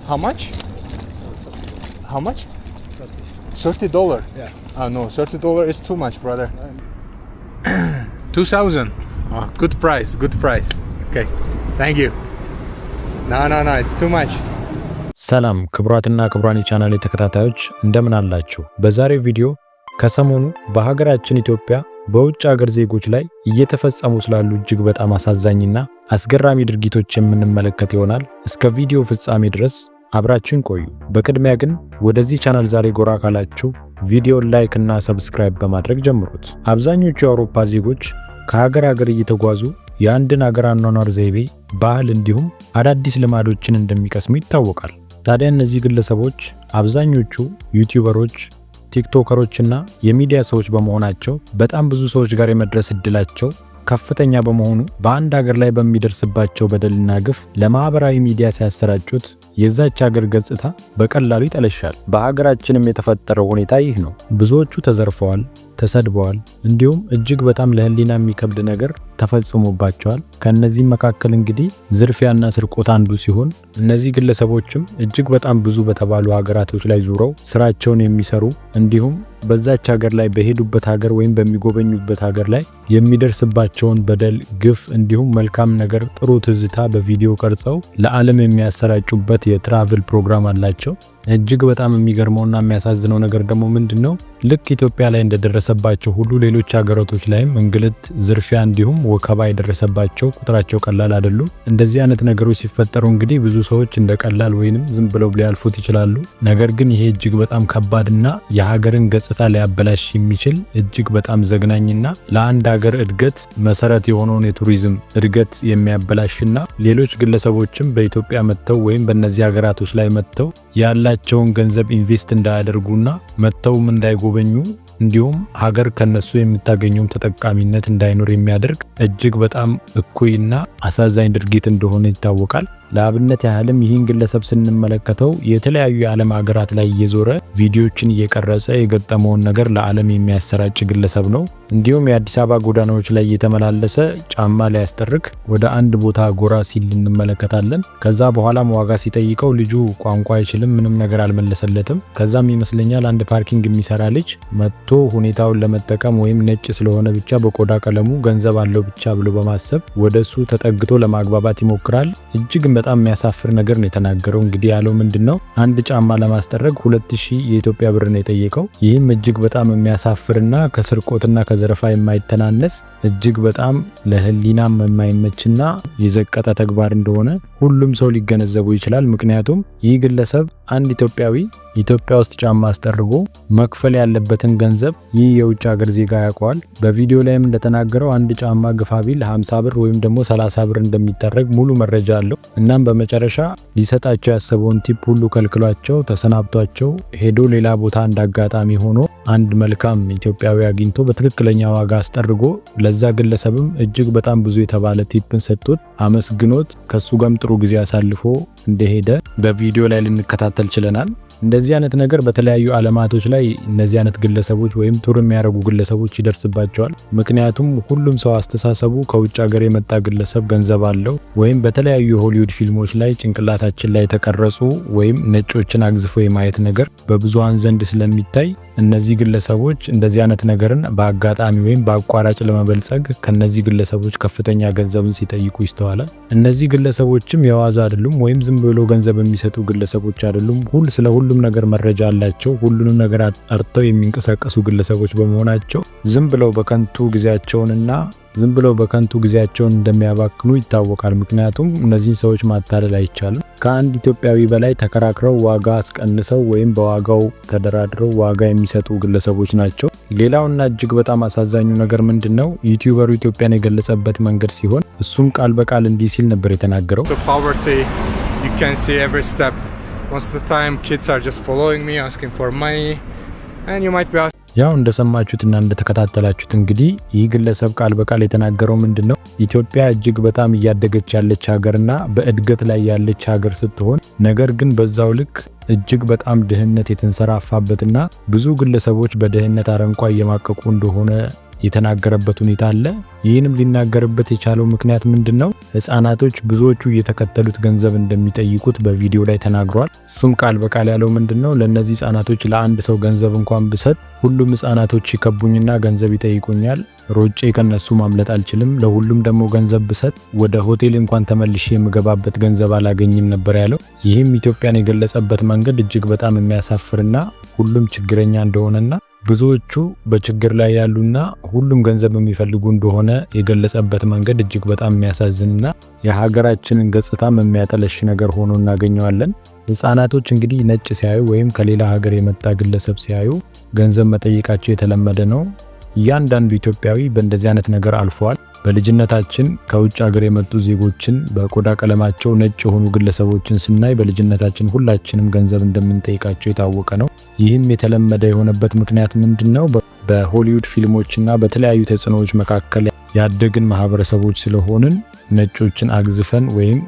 How much? How much? $30. Yeah. No, $30 is too much, brother. 2,000. Oh, good price. Okay, thank you. No, it's too much. ሰላም ክቡራትና ክቡራን የቻናሌ ተከታታዮች እንደምን አላችሁ? በዛሬው ቪዲዮ ከሰሞኑ በሀገራችን ኢትዮጵያ በውጭ ሀገር ዜጎች ላይ እየተፈጸሙ ስላሉ እጅግ በጣም አሳዛኝና አስገራሚ ድርጊቶች የምንመለከት ይሆናል። እስከ ቪዲዮ ፍጻሜ ድረስ አብራችሁን ቆዩ። በቅድሚያ ግን ወደዚህ ቻናል ዛሬ ጎራ ካላችሁ ቪዲዮን ላይክ እና ሰብስክራይብ በማድረግ ጀምሩት። አብዛኞቹ የአውሮፓ ዜጎች ከሀገር እየተጓዙ የአንድን ሀገር አኗኗር ዘይቤ፣ ባህል እንዲሁም አዳዲስ ልማዶችን እንደሚቀስሙ ይታወቃል። ታዲያ እነዚህ ግለሰቦች አብዛኞቹ ዩቲዩበሮች፣ ቲክቶከሮችና የሚዲያ ሰዎች በመሆናቸው በጣም ብዙ ሰዎች ጋር የመድረስ እድላቸው ከፍተኛ በመሆኑ በአንድ ሀገር ላይ በሚደርስባቸው በደልና ግፍ ለማህበራዊ ሚዲያ ሲያሰራጩት የዛች ሀገር ገጽታ በቀላሉ ይጠለሻል። በሀገራችንም የተፈጠረው ሁኔታ ይህ ነው። ብዙዎቹ ተዘርፈዋል፣ ተሰድበዋል፣ እንዲሁም እጅግ በጣም ለህሊና የሚከብድ ነገር ተፈጽሞባቸዋል። ከነዚህም መካከል እንግዲህ ዝርፊያና ስርቆት አንዱ ሲሆን እነዚህ ግለሰቦችም እጅግ በጣም ብዙ በተባሉ ሀገራቶች ላይ ዙረው ስራቸውን የሚሰሩ እንዲሁም በዛች ሀገር ላይ በሄዱበት ሀገር ወይም በሚጎበኙበት ሀገር ላይ የሚደርስባቸውን በደል፣ ግፍ እንዲሁም መልካም ነገር ጥሩ ትዝታ በቪዲዮ ቀርጸው ለዓለም የሚያሰራጩበት የትራቭል ፕሮግራም አላቸው። እጅግ በጣም የሚገርመውና የሚያሳዝነው ነገር ደግሞ ምንድነው? ልክ ኢትዮጵያ ላይ እንደደረሰባቸው ሁሉ ሌሎች ሀገራቶች ላይም እንግልት፣ ዝርፊያ እንዲሁም ወከባ የደረሰባቸው ቁጥራቸው ቀላል አይደሉም። እንደዚህ አይነት ነገሮች ሲፈጠሩ እንግዲህ ብዙ ሰዎች እንደ ቀላል ወይንም ዝም ብለው ሊያልፉት ይችላሉ። ነገር ግን ይሄ እጅግ በጣም ከባድና የሀገርን ገጽታ ሊያበላሽ የሚችል እጅግ በጣም ዘግናኝና ለአንድ ሀገር እድገት መሰረት የሆነውን የቱሪዝም እድገት የሚያበላሽና ሌሎች ግለሰቦችም በኢትዮጵያ መጥተው ወይም በእነዚህ ሀገራቶች ላይ መጥተው ያላቸውን ገንዘብ ኢንቨስት እንዳያደርጉና መጥተውም እንዳይጎበኙ እንዲሁም ሀገር ከነሱ የምታገኘውም ተጠቃሚነት እንዳይኖር የሚያደርግ እጅግ በጣም እኩይና አሳዛኝ ድርጊት እንደሆነ ይታወቃል። ለአብነት ያህልም ይህን ግለሰብ ስንመለከተው የተለያዩ የዓለም ሀገራት ላይ እየዞረ ቪዲዮዎችን እየቀረጸ የገጠመውን ነገር ለዓለም የሚያሰራጭ ግለሰብ ነው። እንዲሁም የአዲስ አበባ ጎዳናዎች ላይ እየተመላለሰ ጫማ ሊያስጠርግ ወደ አንድ ቦታ ጎራ ሲል እንመለከታለን። ከዛ በኋላም ዋጋ ሲጠይቀው ልጁ ቋንቋ አይችልም፣ ምንም ነገር አልመለሰለትም። ከዛም ይመስለኛል አንድ ፓርኪንግ የሚሰራ ልጅ መጥቶ ሁኔታውን ለመጠቀም ወይም ነጭ ስለሆነ ብቻ በቆዳ ቀለሙ ገንዘብ አለው ብቻ ብሎ በማሰብ ወደሱ ተጠግቶ ለማግባባት ይሞክራል። እጅግ በጣም የሚያሳፍር ነገር ነው የተናገረው። እንግዲህ ያለው ምንድነው? አንድ ጫማ ለማስጠረግ 2000 የኢትዮጵያ ብር ነው የጠየቀው። ይህም እጅግ በጣም የሚያሳፍርና ከስርቆትና ከዘረፋ የማይተናነስ እጅግ በጣም ለህሊናም የማይመችና የዘቀጠ ተግባር እንደሆነ ሁሉም ሰው ሊገነዘቡ ይችላል። ምክንያቱም ይህ ግለሰብ አንድ ኢትዮጵያዊ ኢትዮጵያ ውስጥ ጫማ አስጠርጎ መክፈል ያለበትን ገንዘብ ይህ የውጭ ሀገር ዜጋ ያውቀዋል። በቪዲዮ ላይም እንደተናገረው አንድ ጫማ ግፋቢል 50 ብር ወይም ደግሞ 30 ብር እንደሚጠረግ ሙሉ መረጃ አለው። እናም በመጨረሻ ሊሰጣቸው ያሰበውን ቲፕ ሁሉ ከልክሏቸው ተሰናብቷቸው ሄዶ ሌላ ቦታ እንዳጋጣሚ ሆኖ አንድ መልካም ኢትዮጵያዊ አግኝቶ በትክክለኛ ዋጋ አስጠርጎ ለዛ ግለሰብም እጅግ በጣም ብዙ የተባለ ቲፕን ሰጥቶት አመስግኖት ከሱ ጋርም ጥሩ ጊዜ አሳልፎ እንደሄደ በቪዲዮ ላይ ልንከታተል ችለናል። እንደዚህ አይነት ነገር በተለያዩ ዓለማቶች ላይ እነዚህ አይነት ግለሰቦች ወይም ቱር የሚያደርጉ ግለሰቦች ይደርስባቸዋል። ምክንያቱም ሁሉም ሰው አስተሳሰቡ ከውጭ ሀገር የመጣ ግለሰብ ገንዘብ አለው ወይም በተለያዩ የሆሊውድ ፊልሞች ላይ ጭንቅላታችን ላይ የተቀረጹ ወይም ነጮችን አግዝፎ የማየት ነገር በብዙሃን ዘንድ ስለሚታይ እነዚህ ግለሰቦች እንደዚህ አይነት ነገርን በአጋጣሚ ወይም በአቋራጭ ለመበልጸግ ከነዚህ ግለሰቦች ከፍተኛ ገንዘብን ሲጠይቁ ይስተዋላል። እነዚህ ግለሰቦችም የዋዛ አይደሉም ወይም ዝም ብሎ ገንዘብ የሚሰጡ ግለሰቦች አይደሉም። ስለ ሁሉም ነገር መረጃ አላቸው። ሁሉንም ነገር አርተው የሚንቀሳቀሱ ግለሰቦች በመሆናቸው ዝም ብለው በከንቱ ጊዜያቸውን እንደሚያባክኑ ይታወቃል። ምክንያቱም እነዚህን ሰዎች ማታለል አይቻልም። ከአንድ ኢትዮጵያዊ በላይ ተከራክረው ዋጋ አስቀንሰው ወይም በዋጋው ተደራድረው ዋጋ የሚሰጡ ግለሰቦች ናቸው። ሌላውና እጅግ በጣም አሳዛኙ ነገር ምንድነው? ዩቲዩበሩ ኢትዮጵያን የገለጸበት መንገድ ሲሆን እሱም ቃል በቃል እንዲህ ሲል ነበር የተናገረው። Most of the time kids are just following me asking for money and you might be asking ያው እንደሰማችሁትና እንደተከታተላችሁት እንግዲህ ይህ ግለሰብ ቃል በቃል የተናገረው ምንድነው? ኢትዮጵያ እጅግ በጣም እያደገች ያለች ሀገርና በእድገት ላይ ያለች ሀገር ስትሆን ነገር ግን በዛው ልክ እጅግ በጣም ድህነት የተንሰራፋበትና ብዙ ግለሰቦች በድህነት አረንቋ እየማቀቁ እንደሆነ የተናገረበት ሁኔታ አለ። ይህንም ሊናገርበት የቻለው ምክንያት ምንድነው? ህፃናቶች ብዙዎቹ እየተከተሉት ገንዘብ እንደሚጠይቁት በቪዲዮ ላይ ተናግሯል። እሱም ቃል በቃል ያለው ምንድነው? ለነዚህ ህፃናቶች ለአንድ ሰው ገንዘብ እንኳን ብሰጥ ሁሉም ህፃናቶች ይከቡኝና ገንዘብ ይጠይቁኛል። ሮጬ ከነሱ ማምለጥ አልችልም። ለሁሉም ደግሞ ገንዘብ ብሰጥ ወደ ሆቴል እንኳን ተመልሼ የምገባበት ገንዘብ አላገኝም ነበር ያለው። ይህም ኢትዮጵያን የገለጸበት መንገድ እጅግ በጣም የሚያሳፍርና ሁሉም ችግረኛ እንደሆነና ብዙዎቹ በችግር ላይ ያሉና ሁሉም ገንዘብ የሚፈልጉ እንደሆነ የገለጸበት መንገድ እጅግ በጣም የሚያሳዝንና የሀገራችንን ገጽታም የሚያጠለሽ ነገር ሆኖ እናገኘዋለን። ህፃናቶች እንግዲህ ነጭ ሲያዩ ወይም ከሌላ ሀገር የመጣ ግለሰብ ሲያዩ ገንዘብ መጠየቃቸው የተለመደ ነው። እያንዳንዱ ኢትዮጵያዊ በእንደዚህ አይነት ነገር አልፈዋል። በልጅነታችን ከውጭ ሀገር የመጡ ዜጎችን በቆዳ ቀለማቸው ነጭ የሆኑ ግለሰቦችን ስናይ በልጅነታችን ሁላችንም ገንዘብ እንደምንጠይቃቸው የታወቀ ነው። ይህም የተለመደ የሆነበት ምክንያት ምንድነው? በሆሊውድ ፊልሞችና በተለያዩ ተጽዕኖዎች መካከል ያደግን ማህበረሰቦች ስለሆንን ነጮችን አግዝፈን ወይም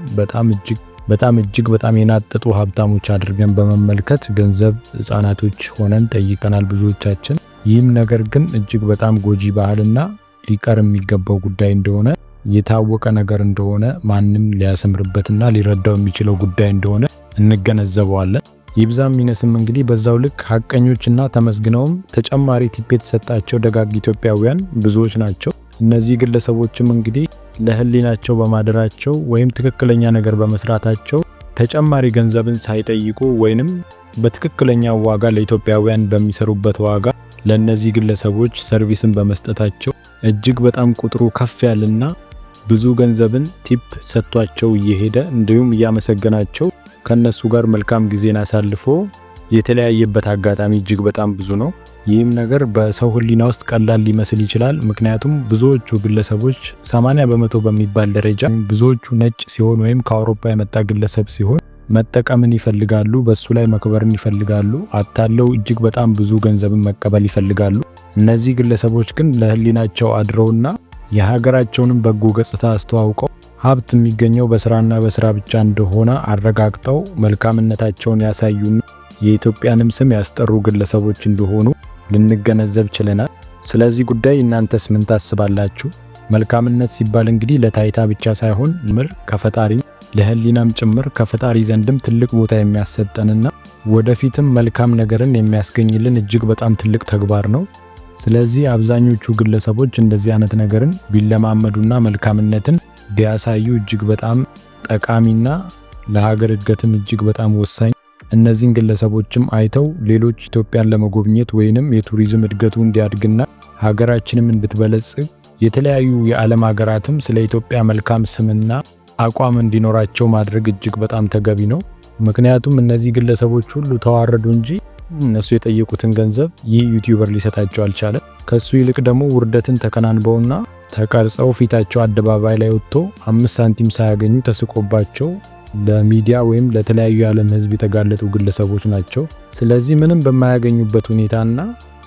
በጣም እጅግ የናጠጡ ሀብታሞች አድርገን በመመልከት ገንዘብ ህፃናቶች ሆነን ጠይቀናል ብዙዎቻችን። ይህም ነገር ግን እጅግ በጣም ጎጂ ባህልና ሊቀር የሚገባው ጉዳይ እንደሆነ የታወቀ ነገር እንደሆነ ማንም ሊያሰምርበትና ሊረዳው የሚችለው ጉዳይ እንደሆነ እንገነዘበዋለን። ይብዛም ይነስም እንግዲህ በዛው ልክ ሐቀኞችና ተመስግነውም ተጨማሪ ቲፕ የተሰጣቸው ደጋግ ኢትዮጵያውያን ብዙዎች ናቸው። እነዚህ ግለሰቦችም እንግዲህ ለህሊናቸው በማደራቸው ወይም ትክክለኛ ነገር በመስራታቸው ተጨማሪ ገንዘብን ሳይጠይቁ ወይንም በትክክለኛው ዋጋ ለኢትዮጵያውያን በሚሰሩበት ዋጋ ለነዚህ ግለሰቦች ሰርቪስን በመስጠታቸው እጅግ በጣም ቁጥሩ ከፍ ያለና ብዙ ገንዘብን ቲፕ ሰጥቷቸው እየሄደ እንዲሁም እያመሰገናቸው ከነሱ ጋር መልካም ጊዜን አሳልፎ የተለያየበት አጋጣሚ እጅግ በጣም ብዙ ነው። ይህም ነገር በሰው ህሊና ውስጥ ቀላል ሊመስል ይችላል። ምክንያቱም ብዙዎቹ ግለሰቦች 80% በሚባል ደረጃ ብዙዎቹ ነጭ ሲሆን ወይም ከአውሮፓ የመጣ ግለሰብ ሲሆን መጠቀምን ይፈልጋሉ፣ በሱ ላይ መክበርን ይፈልጋሉ፣ አታለው እጅግ በጣም ብዙ ገንዘብን መቀበል ይፈልጋሉ። እነዚህ ግለሰቦች ግን ለህሊናቸው አድረውና የሀገራቸውንም በጎ ገጽታ አስተዋውቀው ሀብት የሚገኘው በስራና በስራ ብቻ እንደሆነ አረጋግጠው መልካምነታቸውን ያሳዩና የኢትዮጵያንም ስም ያስጠሩ ግለሰቦች እንደሆኑ ልንገነዘብ ችለናል። ስለዚህ ጉዳይ እናንተስ ምን ታስባላችሁ? መልካምነት ሲባል እንግዲህ ለታይታ ብቻ ሳይሆን ምር ከፈጣሪ ለህሊናም ጭምር ከፈጣሪ ዘንድም ትልቅ ቦታ የሚያሰጠንና ወደፊትም መልካም ነገርን የሚያስገኝልን እጅግ በጣም ትልቅ ተግባር ነው። ስለዚህ አብዛኞቹ ግለሰቦች እንደዚህ አይነት ነገርን ቢለማመዱና መልካምነትን ቢያሳዩ እጅግ በጣም ጠቃሚና ለሀገር እድገትም እጅግ በጣም ወሳኝ። እነዚህን ግለሰቦችም አይተው ሌሎች ኢትዮጵያን ለመጎብኘት ወይንም የቱሪዝም እድገቱ እንዲያድግና ሀገራችንም እንድትበለጽግ የተለያዩ የዓለም ሀገራትም ስለ ኢትዮጵያ መልካም ስምና አቋም እንዲኖራቸው ማድረግ እጅግ በጣም ተገቢ ነው። ምክንያቱም እነዚህ ግለሰቦች ሁሉ ተዋረዱ እንጂ እነሱ የጠየቁትን ገንዘብ ይህ ዩቲዩበር ሊሰጣቸው አልቻለም። ከሱ ይልቅ ደግሞ ውርደትን ተከናንበውና ተቀርጸው ፊታቸው አደባባይ ላይ ወጥቶ 5 ሳንቲም ሳያገኙ ተስቆባቸው ለሚዲያ ወይም ለተለያዩ የዓለም ህዝብ የተጋለጡ ግለሰቦች ናቸው። ስለዚህ ምንም በማያገኙበት ሁኔታና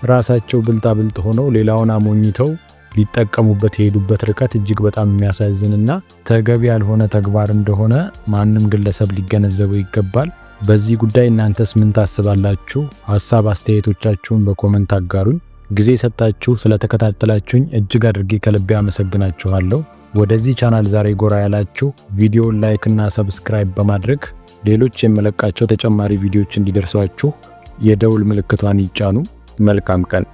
ራሳቸው ብልጣብልጥ ሆነው ሌላውን አሞኝተው ሊጠቀሙበት የሄዱበት ርቀት እጅግ በጣም የሚያሳዝንና ተገቢ ያልሆነ ተግባር እንደሆነ ማንም ግለሰብ ሊገነዘበው ይገባል። በዚህ ጉዳይ እናንተስ ምን ታስባላችሁ? ሀሳብ አስተያየቶቻችሁን በኮመንት አጋሩኝ። ጊዜ ሰጣችሁ ስለተከታተላችሁኝ እጅግ አድርጌ ከልቤ አመሰግናችኋለሁ። ወደዚህ ቻናል ዛሬ ጎራ ያላችሁ ቪዲዮውን ላይክ እና ሰብስክራይብ በማድረግ ሌሎች የመለቃቸው ተጨማሪ ቪዲዮዎች እንዲደርሷችሁ የደውል ምልክቷን ይጫኑ። መልካም ቀን።